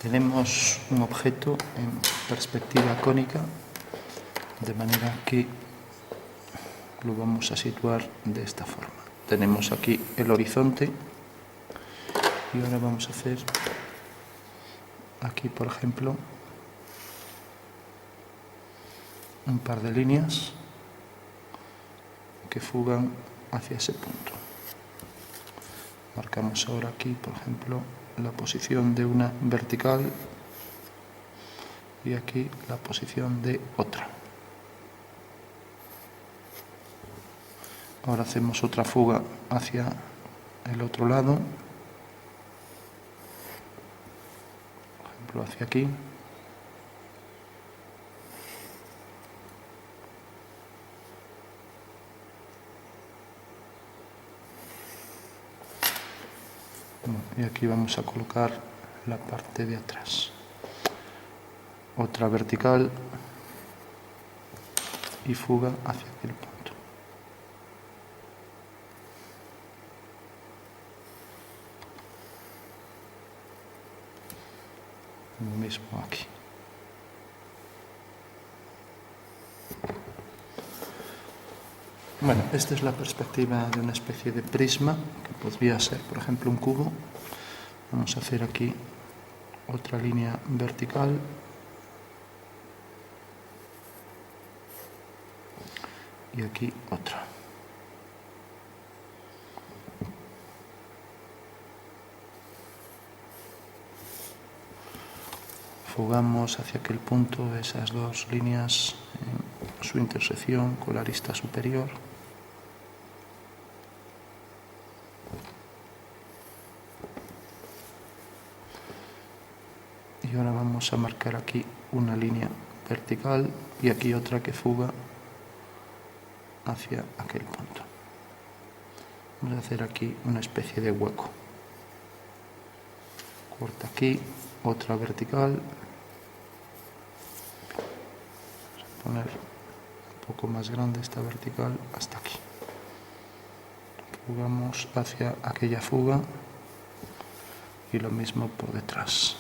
Tenemos un objeto en perspectiva cónica, de manera que lo vamos a situar de esta forma. Tenemos aquí el horizonte y ahora vamos a hacer aquí, por ejemplo, un par de líneas que fugan hacia ese punto. Marcamos ahora aquí, por ejemplo, la posición de una vertical y aquí la posición de otra. Ahora hacemos otra fuga hacia el otro lado, por ejemplo hacia aquí. Y aquí vamos a colocar la parte de atrás. Otra vertical y fuga hacia aquel punto. Lo mismo aquí. Bueno, esta es la perspectiva de una especie de prisma, que podría ser, por ejemplo, un cubo. Vamos a hacer aquí otra línea vertical. Y aquí otra. Fugamos hacia aquel punto esas dos líneas en su intersección con la arista superior. Y ahora vamos a marcar aquí una línea vertical y aquí otra que fuga hacia aquel punto. Vamos a hacer aquí una especie de hueco. Corta aquí, otra vertical. Vamos a poner un poco más grande esta vertical hasta aquí. Fugamos hacia aquella fuga y lo mismo por detrás.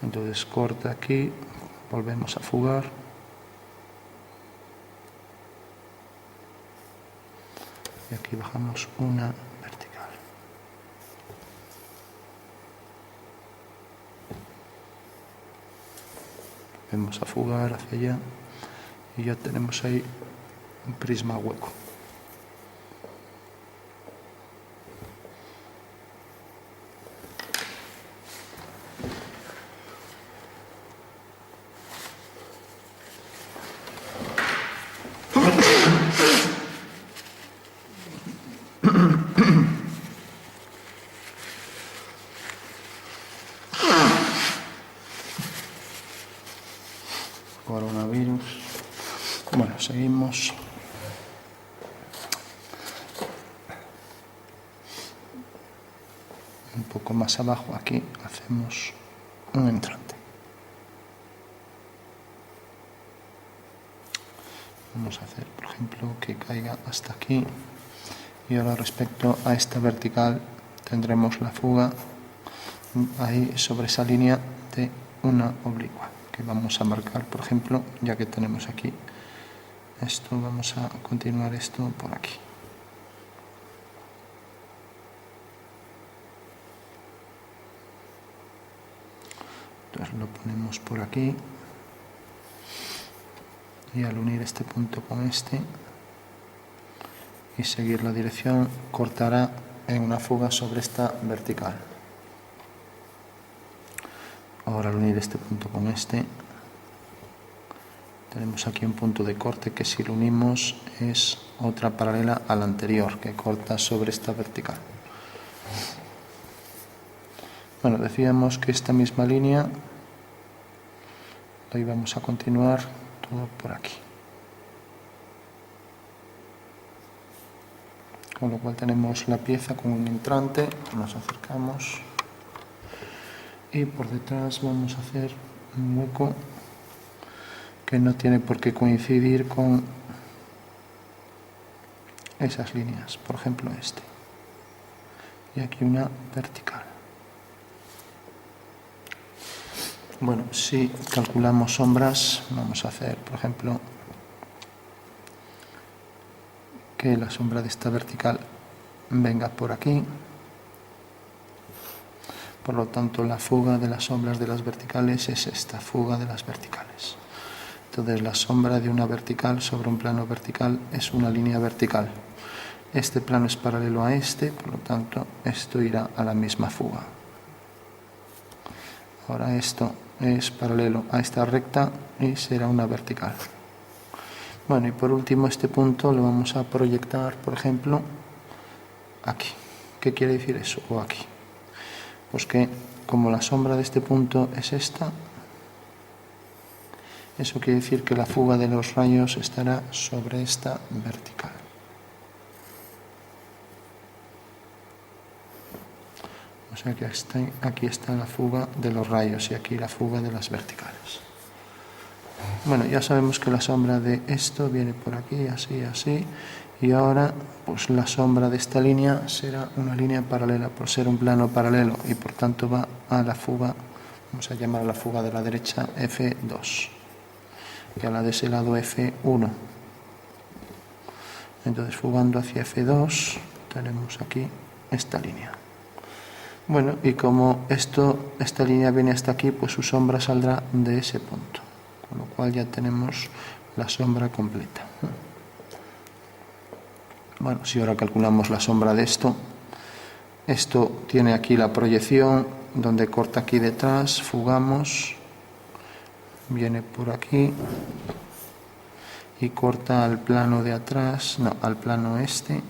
Entonces corta aquí, volvemos a fugar. Y aquí bajamos una vertical. Volvemos a fugar hacia allá y ya tenemos ahí un prisma hueco. Coronavirus. Bueno, seguimos. Un poco más abajo, aquí hacemos un entrante. Vamos a hacer, por ejemplo, que caiga hasta aquí. Y ahora respecto a esta vertical tendremos la fuga ahí sobre esa línea de una oblicua que vamos a marcar, por ejemplo, ya que tenemos aquí esto, vamos a continuar esto por aquí. Entonces lo ponemos por aquí y al unir este punto con este y seguir la dirección cortará en una fuga sobre esta vertical. Ahora al unir este punto con este tenemos aquí un punto de corte que si lo unimos es otra paralela a la anterior que corta sobre esta vertical. Bueno, decíamos que esta misma línea la íbamos a continuar todo por aquí. Con lo cual tenemos la pieza con un entrante, nos acercamos y por detrás vamos a hacer un hueco que no tiene por qué coincidir con esas líneas, por ejemplo este. y aquí una vertical. Bueno, si calculamos sombras, vamos a hacer, por ejemplo, que la sombra de esta vertical venga por aquí. Por lo tanto, la fuga de las sombras de las verticales es esta fuga de las verticales. Entonces, la sombra de una vertical sobre un plano vertical es una línea vertical. Este plano es paralelo a este, por lo tanto, esto irá a la misma fuga. Ahora esto es paralelo a esta recta y será una vertical. Bueno, y por último este punto lo vamos a proyectar, por ejemplo, aquí. ¿Qué quiere decir eso? O aquí. Pues que como la sombra de este punto es esta, eso quiere decir que la fuga de los rayos estará sobre esta vertical. O sea que aquí está la fuga de los rayos y aquí la fuga de las verticales. Bueno, ya sabemos que la sombra de esto viene por aquí, así, así. Y ahora, pues la sombra de esta línea será una línea paralela por ser un plano paralelo y por tanto va a la fuga, vamos a llamar a la fuga de la derecha F2 y a la de ese lado F1. Entonces, fugando hacia F2, tenemos aquí esta línea. Bueno, y como esta línea viene hasta aquí, pues su sombra saldrá de ese punto, con lo cual ya tenemos la sombra completa. Bueno, si ahora calculamos la sombra de esto tiene aquí la proyección, donde corta aquí detrás, fugamos, viene por aquí y corta al plano de atrás, no, al plano este.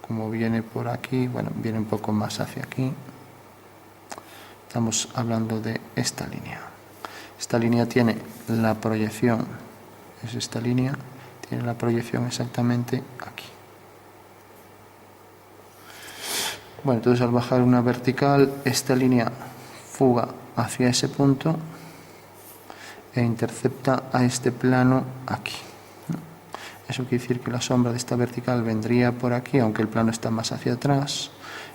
Como viene por aquí, bueno, viene un poco más hacia aquí. Estamos hablando de esta línea. Esta línea tiene la proyección, es esta línea, tiene la proyección exactamente aquí. Bueno, entonces al bajar una vertical, esta línea fuga hacia ese punto e intercepta a este plano aquí. Eso quiere decir que la sombra de esta vertical vendría por aquí, aunque el plano está más hacia atrás,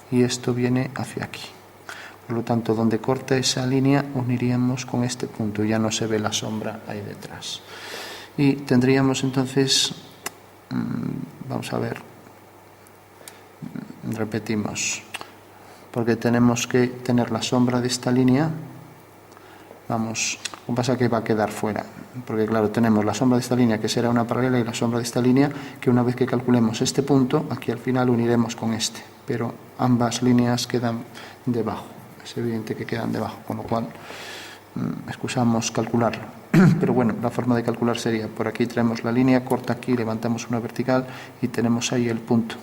y esto viene hacia aquí. Por lo tanto, donde corta esa línea, uniríamos con este punto, ya no se ve la sombra ahí detrás. Y tendríamos entonces, vamos a ver, repetimos, porque tenemos que tener la sombra de esta línea, vamos, lo que pasa es que va a quedar fuera, porque claro, tenemos la sombra de esta línea que será una paralela y la sombra de esta línea que una vez que calculemos este punto, aquí al final uniremos con este, pero ambas líneas quedan debajo, es evidente que quedan debajo, con lo cual excusamos calcularlo. Pero bueno, la forma de calcular sería, por aquí traemos la línea, corta aquí, levantamos una vertical y tenemos ahí el punto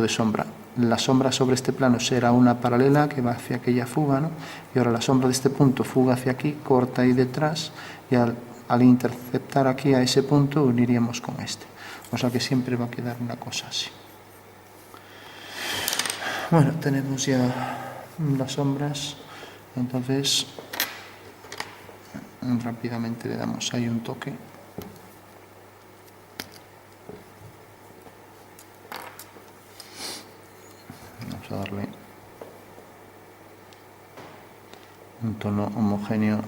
de sombra. La sombra sobre este plano será una paralela que va hacia aquella fuga, ¿no? Y ahora la sombra de este punto fuga hacia aquí, corta ahí detrás y al interceptar aquí a ese punto uniríamos con este. O sea que siempre va a quedar una cosa así. Bueno, tenemos ya las sombras, entonces rápidamente le damos ahí un toque. Vamos a darle un tono homogéneo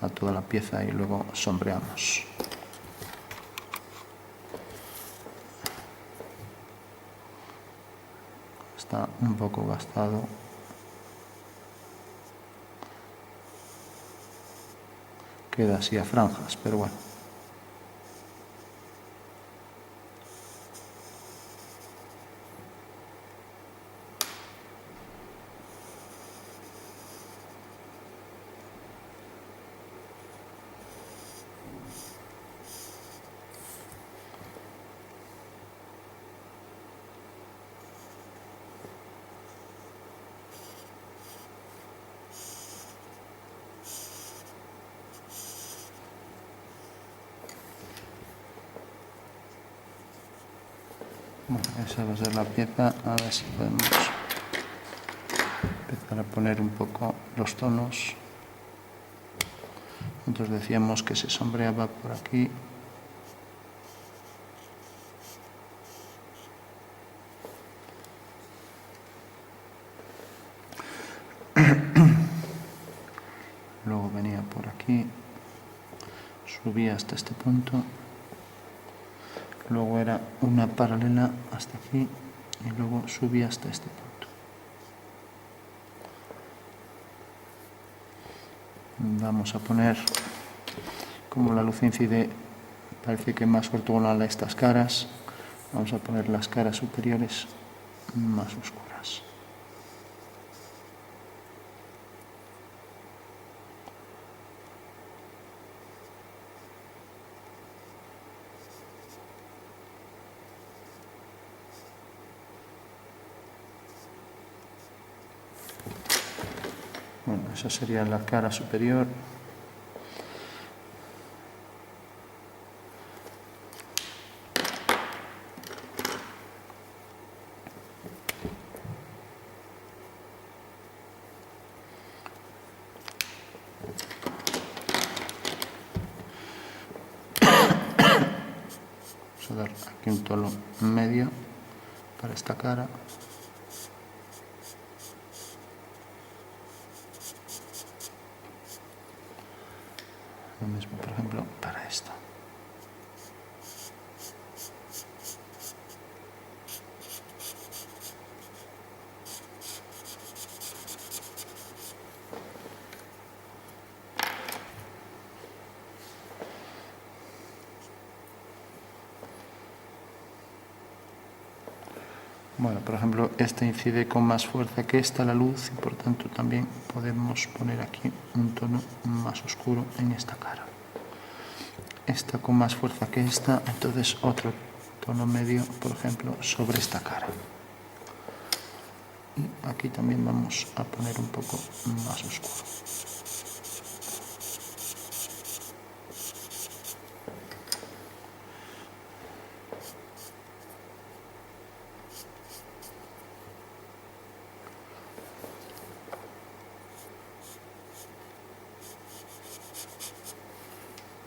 a toda la pieza y luego sombreamos. Está un poco gastado. Queda así a franjas, pero bueno. Bueno, esa va a ser la pieza, a ver si podemos empezar a poner un poco los tonos. Nosotros decíamos que se sombreaba por aquí. subí hasta este punto, luego era una paralela hasta aquí y luego subí hasta este punto. Vamos a poner, como la luz incide, parece que más ortogonal a estas caras, vamos a poner las caras superiores más oscuras. Bueno, esa sería la cara superior. Vamos a dar aquí un tono medio para esta cara. Lo mismo, por ejemplo, para esto. Bueno, por ejemplo, esta incide con más fuerza que esta la luz y por tanto también podemos poner aquí un tono más oscuro en esta cara. Esta con más fuerza que esta, entonces otro tono medio, por ejemplo, sobre esta cara. Y aquí también vamos a poner un poco más oscuro.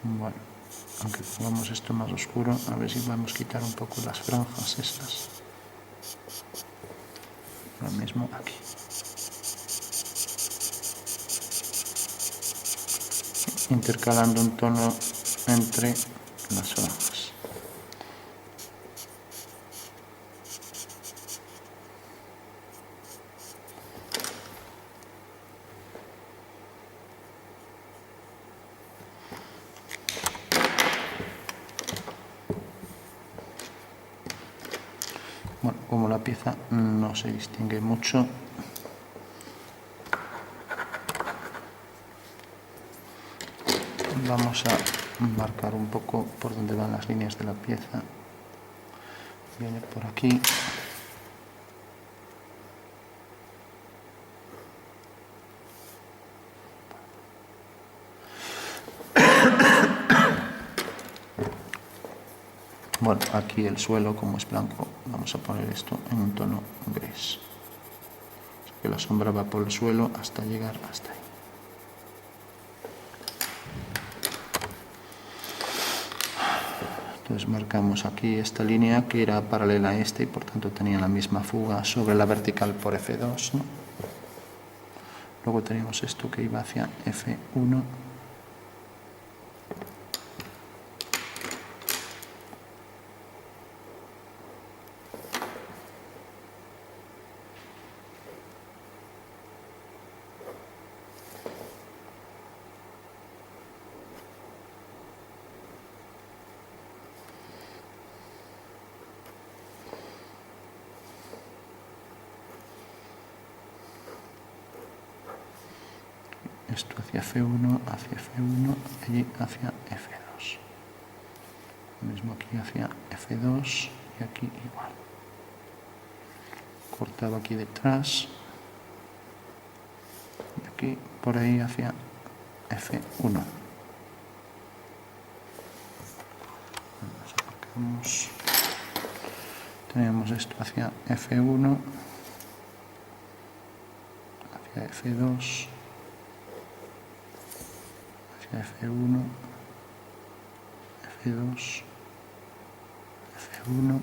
Bueno, aunque pongamos esto más oscuro, a ver si podemos quitar un poco las franjas estas. Lo mismo aquí. Intercalando un tono entre las franjas. Bueno, como la pieza no se distingue mucho, vamos a marcar un poco por donde van las líneas de la pieza. Viene por aquí. Bueno, aquí el suelo, como es blanco, vamos a poner esto en un tono gris. O sea que la sombra va por el suelo hasta llegar hasta ahí. Entonces marcamos aquí esta línea que era paralela a esta y por tanto tenía la misma fuga sobre la vertical por F2, ¿no? Luego teníamos esto que iba hacia F1. Esto hacia F1, allí hacia F2. Lo mismo aquí hacia F2 y aquí igual. Cortaba aquí detrás y aquí por ahí hacia F1. Nos tenemos esto hacia F1, hacia F2, hacia F1, F2, F1.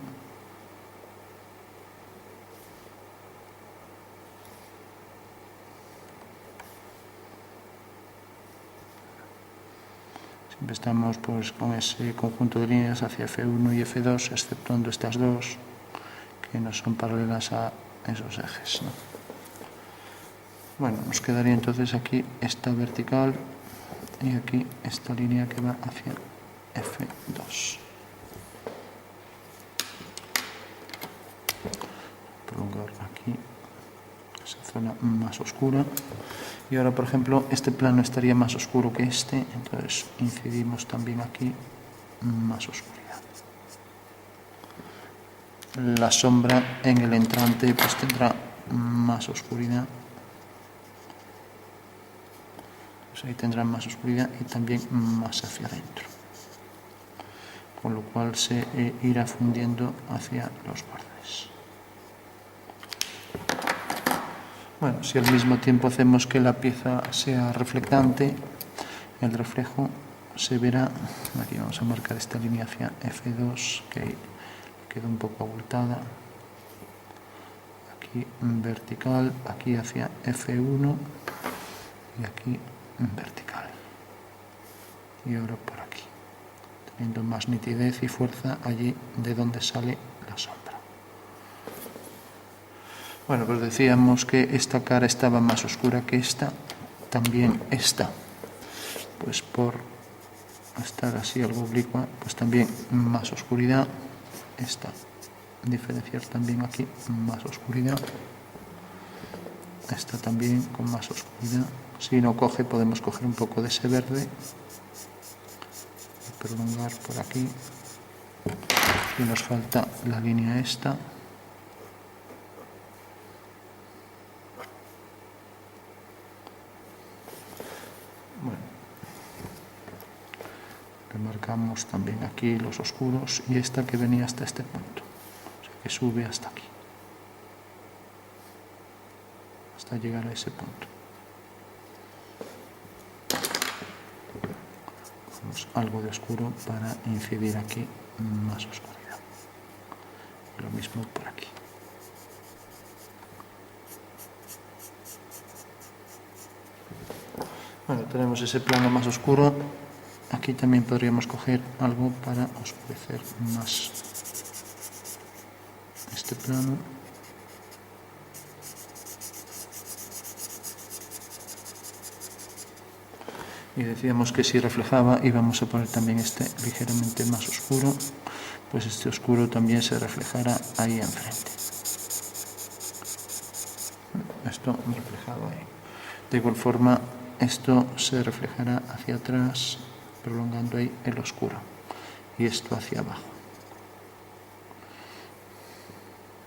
Estamos pues con ese conjunto de líneas hacia F1 y F2, exceptuando estas dos que no son paralelas a esos ejes, ¿no? Bueno, nos quedaría entonces aquí esta vertical y aquí esta línea que va hacia F2. Prolongar aquí esa zona más oscura. Y ahora, por ejemplo, este plano estaría más oscuro que este, entonces incidimos también aquí más oscuridad. La sombra en el entrante pues tendrá más oscuridad. Pues ahí tendrá más oscuridad y también más hacia adentro. Con lo cual se irá fundiendo hacia los bordes. Bueno, si al mismo tiempo hacemos que la pieza sea reflectante, el reflejo se verá, aquí vamos a marcar esta línea hacia F2, que queda un poco abultada, aquí vertical, aquí hacia F1 y aquí vertical. Y ahora por aquí, teniendo más nitidez y fuerza allí de donde sale la sombra. Bueno, pues decíamos que esta cara estaba más oscura que esta, también esta, pues por estar así algo oblicua, pues también más oscuridad, esta, diferenciar también aquí más oscuridad, esta también con más oscuridad. Si no coge, podemos coger un poco de ese verde y prolongar por aquí. Y nos falta la línea esta. Bueno, remarcamos también aquí los oscuros y esta que venía hasta este punto, o sea que sube hasta aquí, hasta llegar a ese punto. Hacemos algo de oscuro para incidir aquí más oscuridad. Lo mismo por aquí. Bueno, tenemos ese plano más oscuro. Aquí también podríamos coger algo para oscurecer más este plano. Y decíamos que si reflejaba íbamos a poner también este ligeramente más oscuro, pues este oscuro también se reflejará ahí enfrente. Esto reflejado ahí. De igual forma, esto se reflejará hacia atrás, prolongando ahí el oscuro, y esto hacia abajo.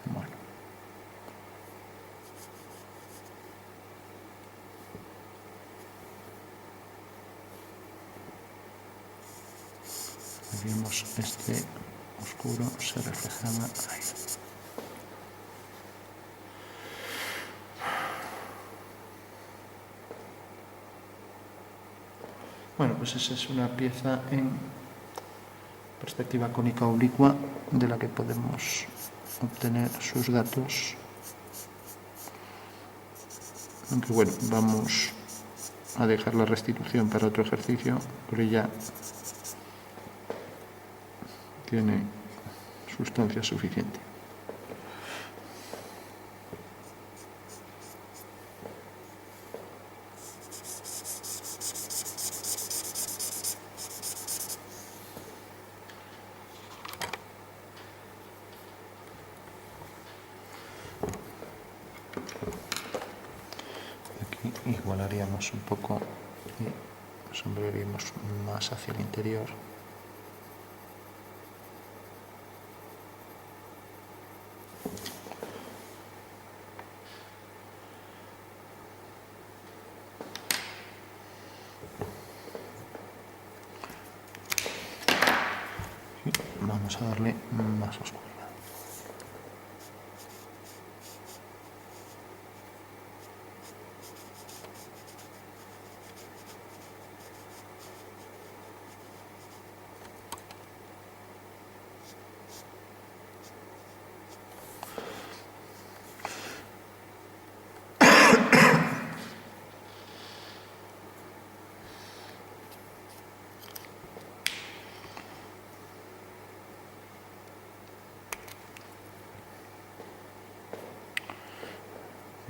Bueno. Vemos este oscuro se reflejaba ahí. Bueno, pues esa es una pieza en perspectiva cónica oblicua de la que podemos obtener sus datos. Aunque bueno, vamos a dejar la restitución para otro ejercicio, porque ya tiene sustancia suficiente. Aquí igualaríamos un poco y sombrearíamos más hacia el interior. Vamos a darle más oscuridad.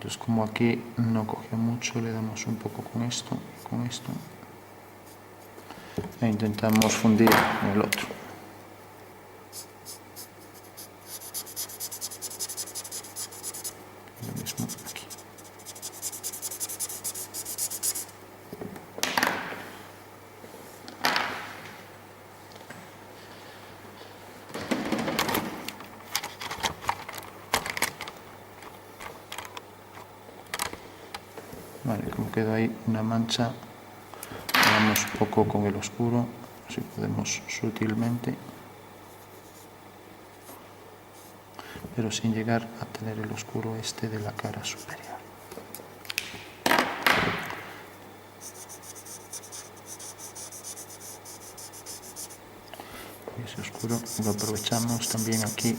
Entonces, como aquí no cogió mucho, le damos un poco con esto, e intentamos fundir el otro. Lo mismo aquí. Vale, como quedó ahí una mancha, vamos un poco con el oscuro, si podemos sutilmente, pero sin llegar a tener el oscuro este de la cara superior. Y ese oscuro lo aprovechamos también aquí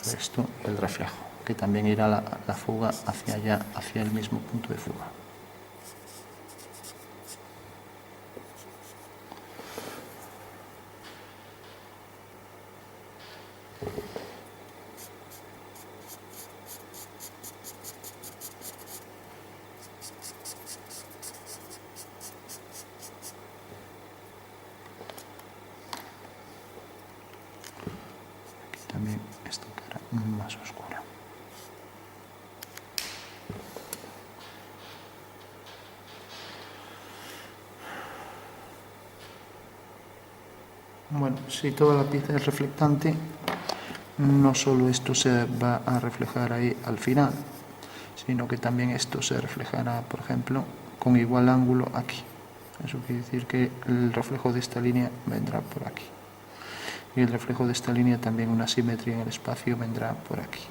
para esto, el reflejo, que también irá la fuga hacia allá, hacia el mismo punto de fuga. También esta cara más oscura. Bueno, si toda la pieza es reflectante, no solo esto se va a reflejar ahí al final, sino que también esto se reflejará, por ejemplo, con igual ángulo aquí. Eso quiere decir que el reflejo de esta línea vendrá por aquí. Y el reflejo de esta línea también, una simetría en el espacio, vendrá por aquí.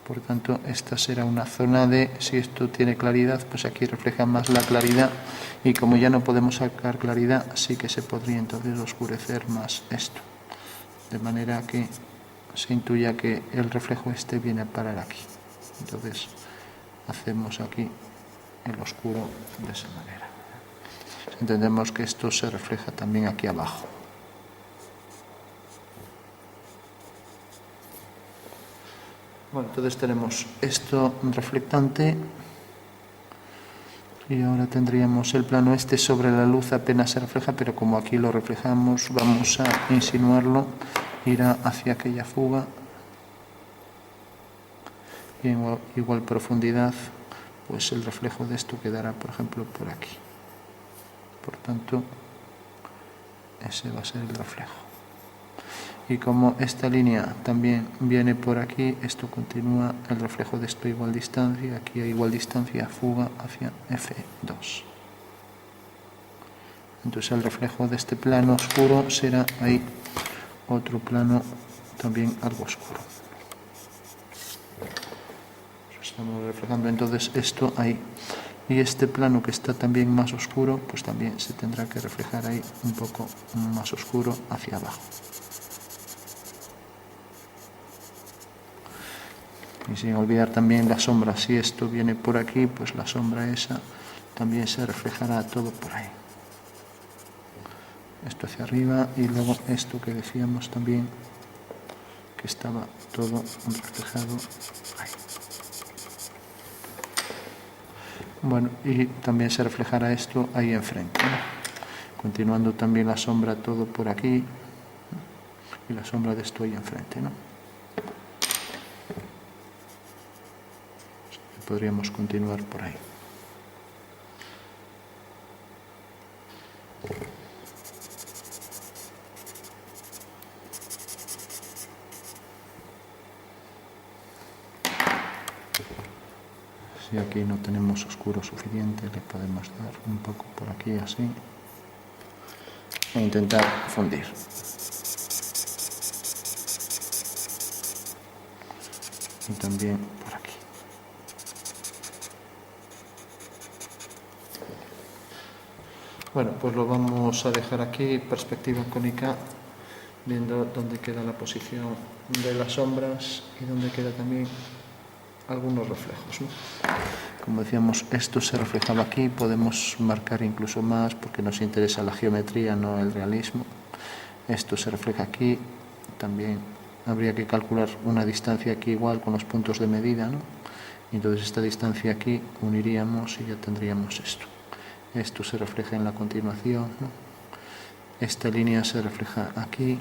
Por tanto, esta será una zona de, si esto tiene claridad, pues aquí refleja más la claridad, y como ya no podemos sacar claridad, sí que se podría entonces oscurecer más esto. De manera que se intuya que el reflejo este viene a parar aquí. Entonces, hacemos aquí el oscuro de esa manera. Entendemos que esto se refleja también aquí abajo. Bueno, entonces tenemos esto reflectante, y ahora tendríamos el plano este sobre la luz, apenas se refleja, pero como aquí lo reflejamos, vamos a insinuarlo, irá hacia aquella fuga, y en igual profundidad, pues el reflejo de esto quedará, por ejemplo, por aquí. Por tanto, ese va a ser el reflejo. Y como esta línea también viene por aquí, esto continúa, el reflejo de esto a igual distancia, aquí a igual distancia, fuga hacia F2. Entonces el reflejo de este plano oscuro será ahí otro plano también algo oscuro. Estamos reflejando entonces esto ahí. Y este plano que está también más oscuro, pues también se tendrá que reflejar ahí un poco más oscuro hacia abajo. Y sin olvidar también la sombra, si esto viene por aquí, pues la sombra esa también se reflejará todo por ahí. Esto hacia arriba, y luego esto que decíamos también, que estaba todo reflejado ahí. Bueno, y también se reflejará esto ahí enfrente, ¿no? Continuando también la sombra todo por aquí, y la sombra de esto ahí enfrente, ¿no? Podríamos continuar por ahí. Si aquí no tenemos oscuro suficiente, le podemos dar un poco por aquí así e intentar fundir. Y también por aquí. Bueno, pues lo vamos a dejar aquí, perspectiva cónica, viendo dónde queda la posición de las sombras y dónde queda también algunos reflejos, ¿no? Como decíamos, esto se reflejaba aquí, podemos marcar incluso más porque nos interesa la geometría, no el realismo. Esto se refleja aquí, también habría que calcular una distancia aquí igual con los puntos de medida, ¿no? Y entonces esta distancia aquí uniríamos y ya tendríamos esto. Esto se refleja en la continuación, ¿no? Esta línea se refleja aquí.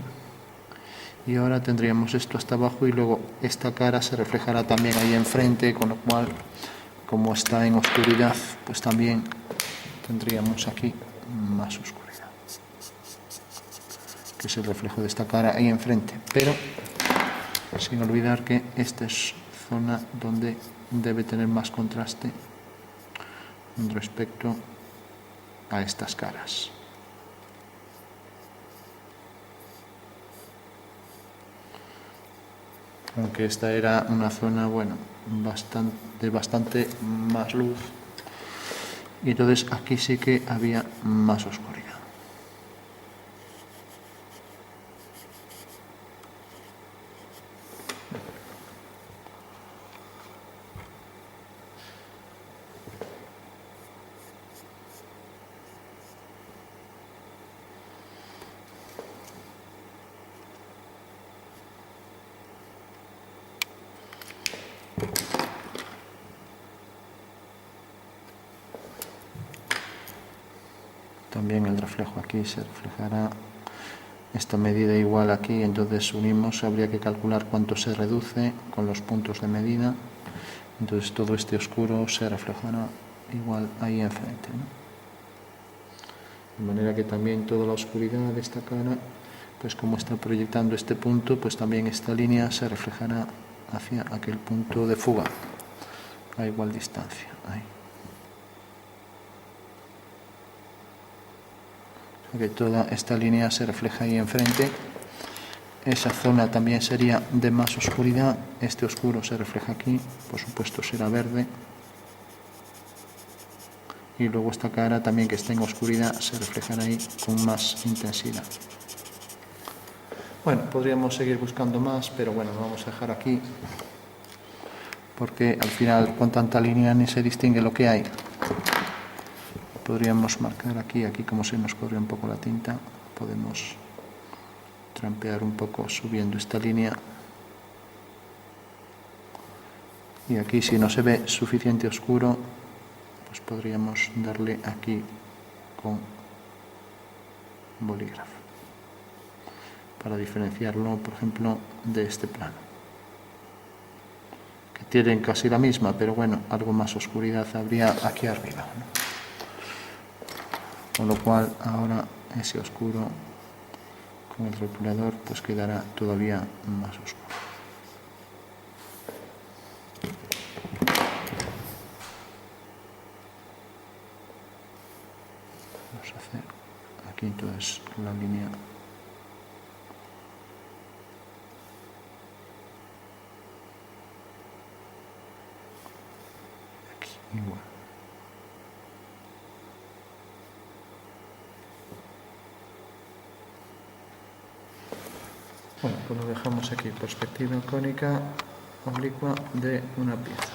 Y ahora tendríamos esto hasta abajo y luego esta cara se reflejará también ahí enfrente, con lo cual, como está en oscuridad, pues también tendríamos aquí más oscuridad, que es el reflejo de esta cara ahí enfrente. Pero sin olvidar que esta es zona donde debe tener más contraste respecto a estas caras. Aunque esta era una zona, bueno, bastante más luz, y entonces aquí sí que había más oscuridad. También el reflejo aquí se reflejará esta medida igual aquí, entonces unimos, habría que calcular cuánto se reduce con los puntos de medida, entonces todo este oscuro se reflejará igual ahí enfrente, ¿no? De manera que también toda la oscuridad de esta cara, pues como está proyectando este punto, pues también esta línea se reflejará hacia aquel punto de fuga a igual distancia, ahí. Que toda esta línea se refleja ahí enfrente. Esa zona también sería de más oscuridad, este oscuro se refleja aquí, por supuesto será verde, y luego esta cara también que está en oscuridad se reflejará ahí con más intensidad. Bueno, podríamos seguir buscando más, pero bueno, lo vamos a dejar aquí, porque al final con tanta línea ni se distingue lo que hay. Podríamos marcar aquí como se nos corre un poco la tinta, podemos trampear un poco subiendo esta línea. Y aquí, si no se ve suficiente oscuro, pues podríamos darle aquí con bolígrafo para diferenciarlo, por ejemplo, de este plano, que tienen casi la misma, pero bueno, algo más oscuridad habría aquí arriba, ¿no? Con lo cual ahora ese oscuro con el rotulador pues quedará todavía más oscuro. Vamos a hacer aquí entonces la línea aquí igual. Bueno, pues lo dejamos aquí, perspectiva cónica oblicua de una pieza.